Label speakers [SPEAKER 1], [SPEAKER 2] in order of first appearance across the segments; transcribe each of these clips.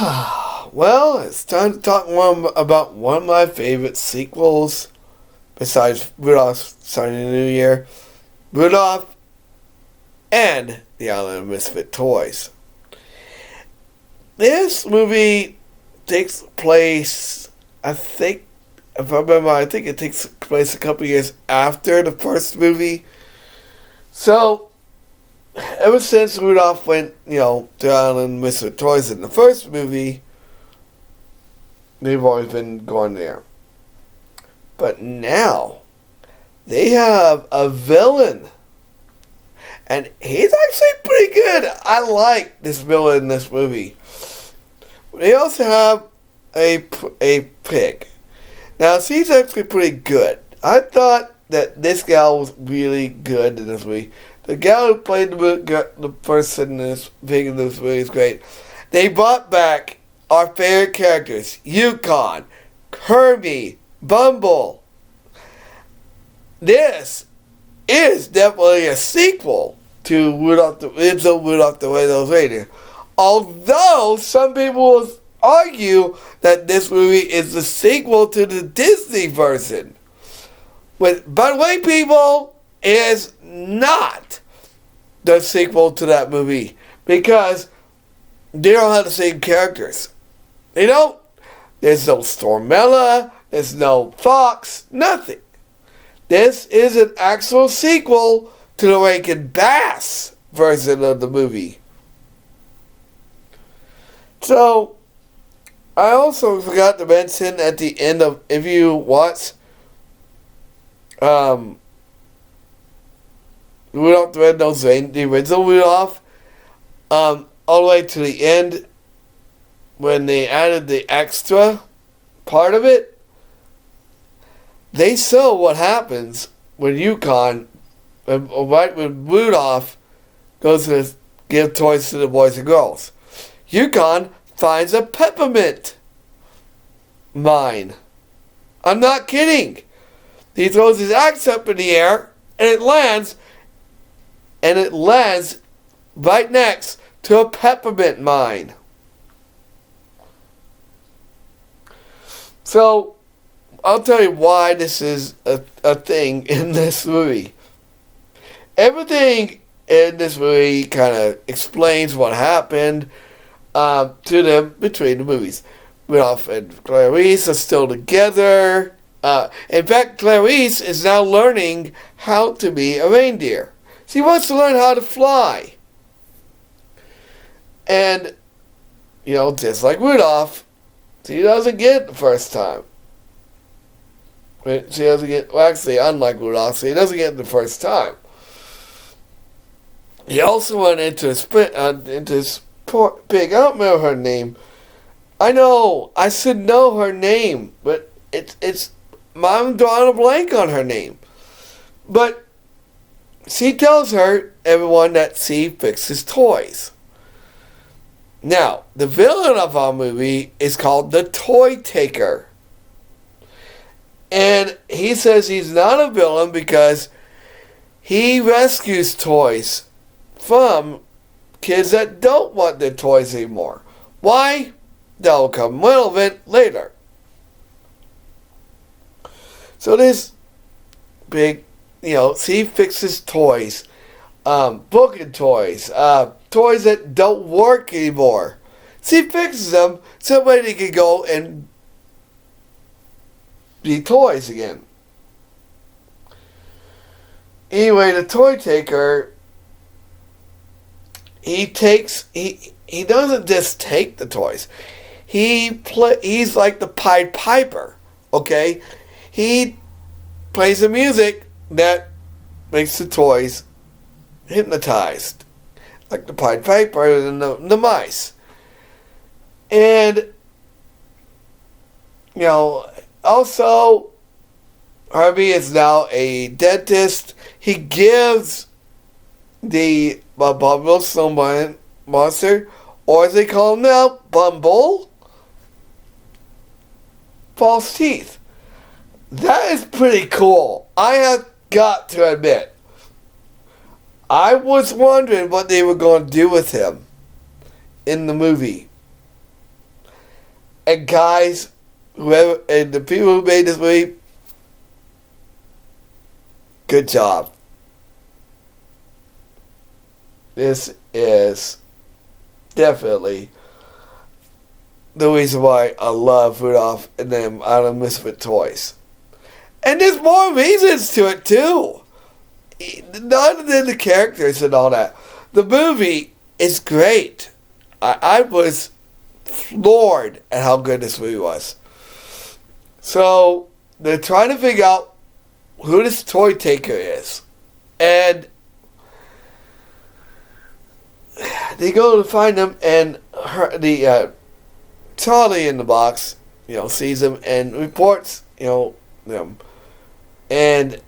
[SPEAKER 1] Well, it's time to talk more about one of my favorite sequels, besides Rudolph starting the new year. Rudolph and the Island of Misfit Toys. This movie takes place, if I remember, I think it takes place a couple years after the first movie. So, ever since Rudolph went, to the Island of Misfit Toys in the first movie, they've always been going there. But now, they have a villain. And he's actually pretty good. I like this villain in this movie. They also have a pig. Now, she's actually pretty good. I thought that this gal was really good in this movie. The gal who played the person in this pig in this movie is great. They brought back our favorite characters: Yukon, Kirby, Bumble. This is definitely a sequel to Rudolph the Red-Nosed Reindeer. Although some people will argue that this movie is the sequel to the Disney version. But by the way, people, it is not the sequel to that movie because they don't have the same characters. They don't. There's no Stormella, there's no Fox, nothing. This is an actual sequel to the Rankin Bass version of the movie. So, I also forgot to mention at the end of, if you watch Rudolph the Red-Nosed Reindeer, the original Rudolph, all the way to the end, when they added the extra part of it, they show what happens when Yukon, right when Rudolph goes to give toys to the boys and girls. Yukon finds a peppermint mine. I'm not kidding. He throws his axe up in the air, and it lands right next to a peppermint mine. So, I'll tell you why this is a thing in this movie. Everything in this movie kind of explains what happened to them between the movies. Rudolph and Clarice are still together. In fact, Clarice is now learning how to be a reindeer. She wants to learn how to fly. And, just like Rudolph, she doesn't get it the first time. She doesn't get, well, actually, unlike Rudolph, she doesn't get it the first time. He also went into his pig. I don't remember her name. I know, I should know her name, but I'm drawing a blank on her name. But she tells everyone that she fixes toys. Now, the villain of our movie is called the Toy Taker. And he says he's not a villain because he rescues toys from kids that don't want their toys anymore. Why? That'll come relevant later. So this big, she fixes toys, broken toys, toys that don't work anymore. She fixes them so somebody can go and be toys again. Anyway, the Toy Taker, he doesn't just take the toys. He's like the Pied Piper, okay? He plays the music that makes the toys hypnotized, like the Pied Piper and the mice. And, also, Harvey is now a dentist. He gives the abominable snowman monster, or as they call him now, Bumble, false teeth. That is pretty cool. I have got to admit, I was wondering what they were going to do with him in the movie. And guys, whoever and the people who made this movie, good job. This is definitely the reason why I love Rudolph and them Island of Misfit toys. And there's more reasons to it too. Not than the characters and all that. The movie is great. I was floored at how good this movie was. So they're trying to figure out who this toy taker is. And they go to find him, and Charlie in the box, sees him and reports, them. And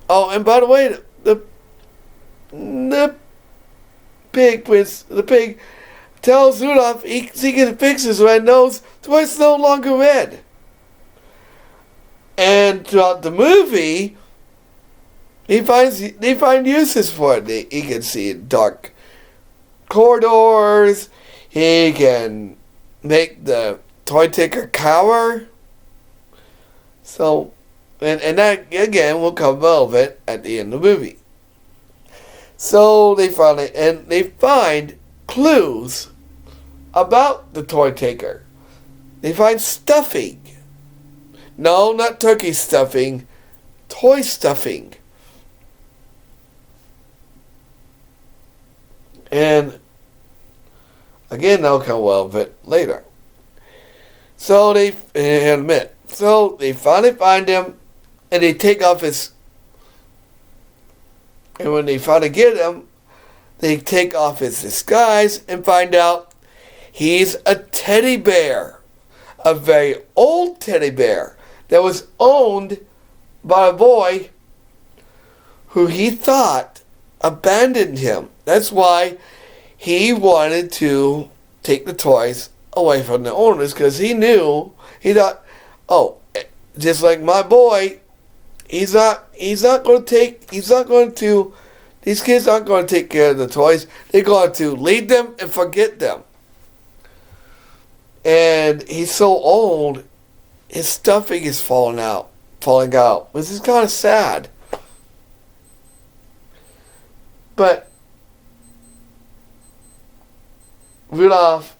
[SPEAKER 1] and by the way, the pig tells Rudolph he can fix his red nose so it's no longer red. And throughout the movie, they find uses for it. He can see in dark corridors. He can make the toy taker cower. So, and that again will come relevant at the end of the movie. So they find clues about the toy taker. They find stuffing. No, not turkey stuffing. Toy stuffing. And again, that'll come relevant later. So they finally find him, and they take off his. And when they finally get him, they take off his disguise and find out he's a teddy bear, a very old teddy bear that was owned by a boy who he thought abandoned him. That's why he wanted to take the toys away from the owners, because he thought, just like my boy, these kids aren't going to take care of the toys. They're going to leave them and forget them. And he's so old, his stuffing is falling out, which is kind of sad. But Rudolph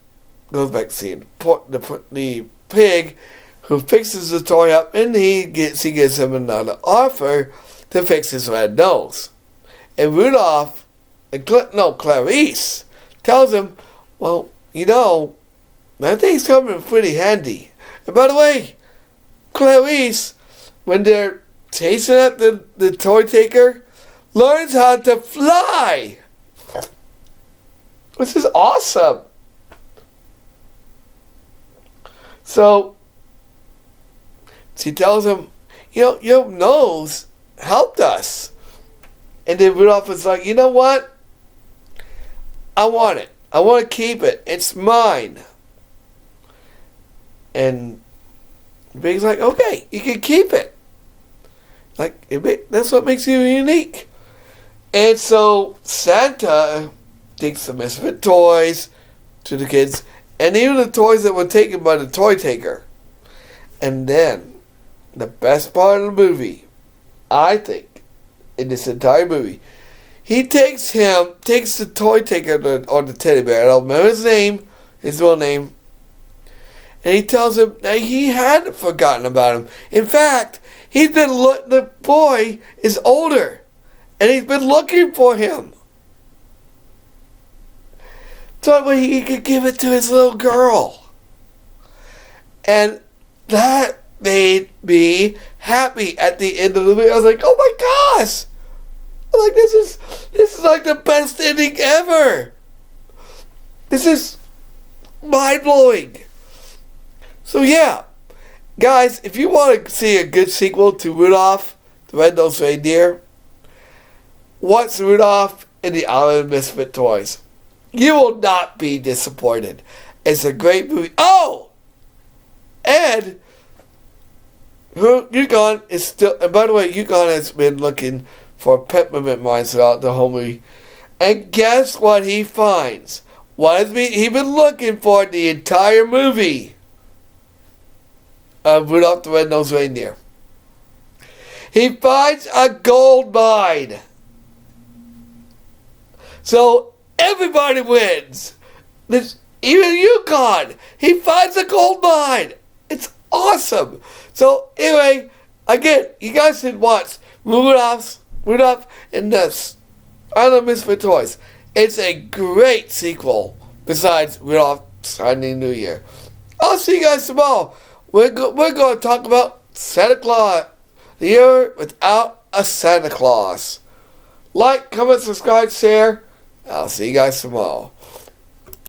[SPEAKER 1] goes back to see the pig, who fixes the toy up, and he gives him another offer to fix his red nose. And Rudolph, Clarice, tells him, well, that thing's coming pretty handy. And by the way, Clarice, when they're chasing at the toy taker, learns how to fly. This is awesome. So she tells him, your nose helped us. And then Rudolph is like, you know what? I want it. I want to keep it. It's mine. And Big's like, okay, you can keep it. That's what makes you unique. And so Santa takes the Misfit toys to the kids, and even the toys that were taken by the toy taker. And then, the best part of the movie, I think, in this entire movie, he takes the toy taker on the teddy bear. I don't remember his real name. And he tells him that he hadn't forgotten about him. In fact, the boy is older, and he's been looking for him. So he could give it to his little girl. And that made me happy at the end of the movie. I was like, oh my gosh! I'm like, this is like the best ending ever. This is mind-blowing. So yeah, guys, if you want to see a good sequel to Rudolph the Red-Nosed Reindeer, watch Rudolph and the Island of Misfit Toys. You will not be disappointed. It's a great movie. Oh! And Yukon is still, and by the way, Yukon has been looking for peppermint mines throughout the whole movie. And guess what he finds? What has he been looking for the entire movie of Rudolph the Red-Nosed Reindeer? He finds a gold mine. So everybody wins. Even Yukon. He finds a gold mine. It's awesome. So anyway, again, you guys should watch Rudolph and the Island of Misfit Toys. It's a great sequel besides Rudolph's Shiny New Year. I'll see you guys tomorrow. We're going to talk about Santa Claus. The year without a Santa Claus. Like, comment, subscribe, share. I'll see you guys tomorrow.